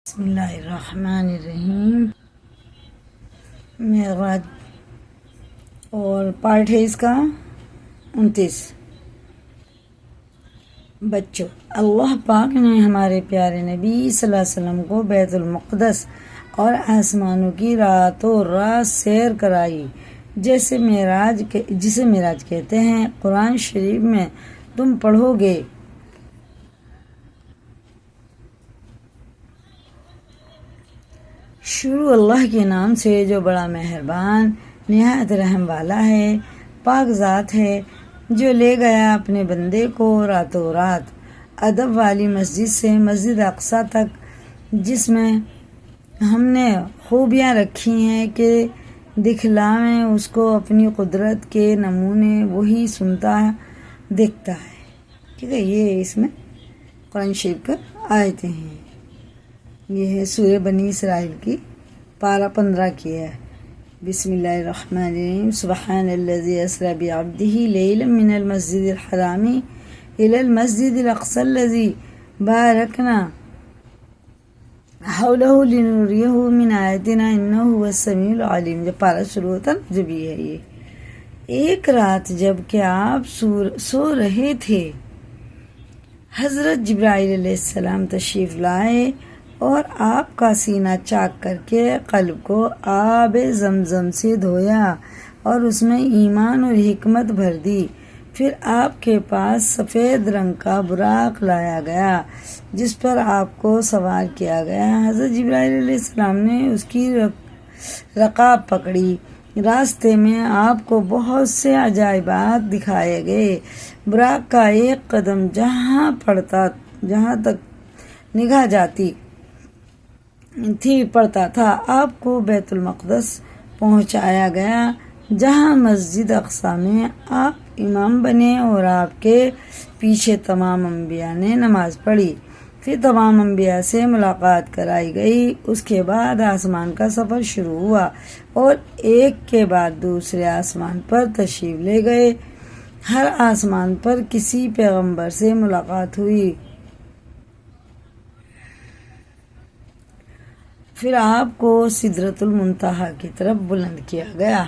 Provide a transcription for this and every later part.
بسم اللہ الرحمن الرحیم۔ معراج اور پارٹ ہے اس کا 29۔ بچوں، اللہ پاک نے ہمارے پیارے نبی صلی اللہ علیہ وسلم کو بیت المقدس اور آسمانوں کی راتوں رات سیر کرائی، جسے معراج کہتے ہیں۔ قرآن شریف میں تم پڑھو گے شروع اللہ کے نام سے جو بڑا مہربان نہایت رحم والا ہے۔ پاک ذات ہے جو لے گیا اپنے بندے کو راتوں رات ادب والی مسجد سے مسجد اقصی تک، جس میں ہم نے خوبیاں رکھی ہیں کہ دکھلاویں اس کو اپنی قدرت کے نمونے، وہی سنتا دیکھتا ہے۔ ٹھیک ہے، یہ اس میں قرآن شریف کا آیتیں ہیں۔ یہ ہے سورہ بنی اسرائیل کی پارہ 15 کی ہے۔ بسم اللہ الرحمن الرحیم۔ سبحان الذی اسری بعبدہ لیلا من المسجد الحرام الی المسجد الاقصی الذی بارکنا حولہ لنریہ من آیاتنا انہ هو السمیع العلیم۔ جب پارہ شروع ہوتا نا، جب یہ ہے۔ ایک رات جب کہ آپ سو رہے تھے، حضرت جبرائیل علیہ السلام تشریف لائے اور آپ کا سینہ چاک کر کے قلب کو آب زمزم سے دھویا اور اس میں ایمان اور حکمت بھر دی۔ پھر آپ کے پاس سفید رنگ کا براق لایا گیا جس پر آپ کو سوار کیا گیا۔ حضرت جبرائیل علیہ السلام نے اس کی رکاب پکڑی۔ راستے میں آپ کو بہت سے عجائبات دکھائے گئے۔ براق کا ایک قدم جہاں تک نگاہ جاتی پڑتا تھا، آپ کو بیت المقدس پہنچایا گیا، جہاں مسجد اقصی میں آپ امام بنے اور آپ کے پیچھے تمام انبیاء نے نماز پڑھی۔ پھر تمام انبیاء سے ملاقات کرائی گئی۔ اس کے بعد آسمان کا سفر شروع ہوا اور ایک کے بعد دوسرے آسمان پر تشریف لے گئے۔ ہر آسمان پر کسی پیغمبر سے ملاقات ہوئی۔ پھر آپ کو سدرۃ المنتہا کی طرف بلند کیا گیا۔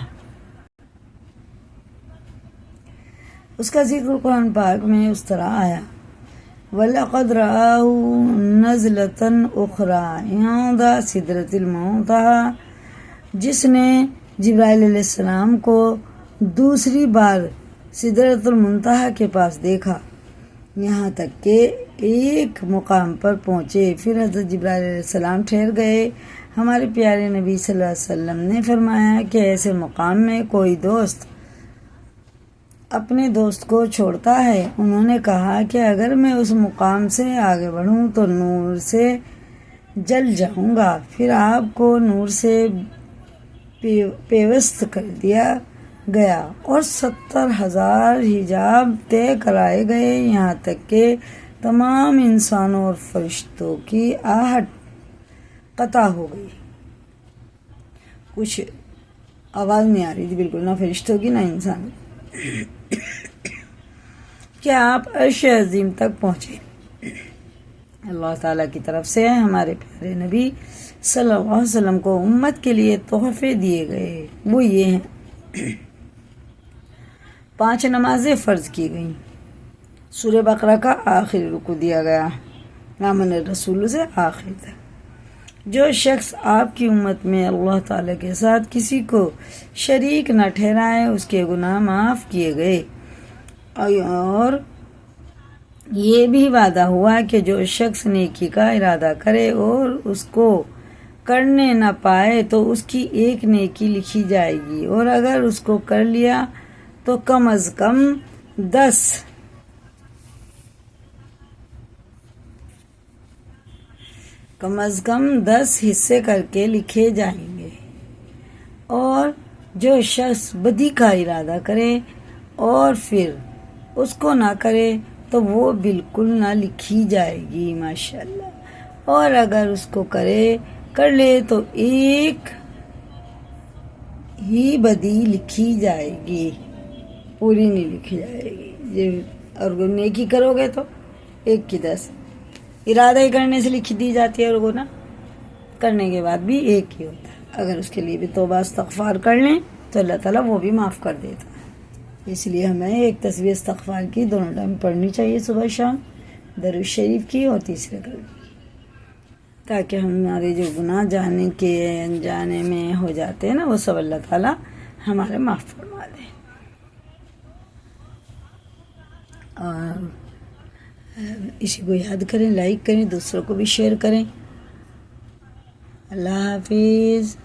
اس کا ذکر قرآن پاک میں اس طرح آیا: وَلَقَدْ رَآهُ نَزْلَةً أُخْرَىٰ عِندَ سِدْرَةِ الْمُنتَهَىٰ، جس نے جبرائیل علیہ السلام کو دوسری بار سدرۃ المنتہا کے پاس دیکھا، یہاں تک کہ ایک مقام پر پہنچے۔ پھر حضرت جبرائیل علیہ السلام ٹھہر گئے۔ ہمارے پیارے نبی صلی اللہ علیہ وسلم نے فرمایا کہ ایسے مقام میں کوئی دوست اپنے دوست کو چھوڑتا ہے۔ انہوں نے کہا کہ اگر میں اس مقام سے آگے بڑھوں تو نور سے جل جاؤں گا۔ پھر آپ کو نور سے پیوست کر دیا گیا اور 70,000 حجاب طے کرائے گئے، یہاں تک کہ تمام انسانوں اور فرشتوں کی آہٹ قطع ہو گئی۔ کچھ آواز نہیں آ رہی تھی بالکل، نہ فرشتوں کی نہ انسان کیا آپ عرش عظیم تک پہنچے۔ اللہ تعالیٰ کی طرف سے ہمارے پیارے نبی صلی اللہ علیہ وسلم کو امت کے لیے تحفے دیے گئے، وہ یہ ہیں: 5 نمازیں فرض کی گئیں، سورہ بقرہ کا آخری رکوع دیا گیا، آمن الرسول سے آخر تک۔ جو شخص آپ کی امت میں اللہ تعالیٰ کے ساتھ کسی کو شریک نہ ٹھہرائے، اس کے گناہ معاف کیے گئے۔ اور یہ بھی وعدہ ہوا کہ جو شخص نیکی کا ارادہ کرے اور اس کو کرنے نہ پائے تو اس کی ایک نیکی لکھی جائے گی، اور اگر اس کو کر لیا تو کم از کم 10 حصے کر کے لکھے جائیں گے۔ اور جو شخص بدی کا ارادہ کرے اور پھر اس کو نہ کرے تو وہ بالکل نہ لکھی جائے گی، ماشاءاللہ۔ اور اگر اس کو کر لے تو ایک ہی بدی لکھی جائے گی، پوری نہیں لکھی جائے گی۔ اور نیکی کرو گے تو 1 کی 10 ارادہ ہی کرنے سے لکھ دی جاتی ہے اور گناہ کرنے کے بعد بھی ایک ہی ہوتا ہے. اگر اس کے لیے بھی توبہ استغفار کر لیں تو اللہ تعالیٰ وہ بھی معاف کر دیتا ہے. اس لیے ہمیں ایک تسبیح استغفار کی دونوں ٹائم پڑھنی چاہیے، صبح شام، درود شریف کی اور تیسرے کلمے کی، تاکہ ہمارے جو گناہ جانے کے انجانے میں ہو جاتے ہیں نا وہ سب اللہ تعالیٰ ہمارے معاف فرما دے. اور اسی کو یاد کریں، لائک کریں، دوسروں کو بھی شیئر کریں. اللہ حافظ.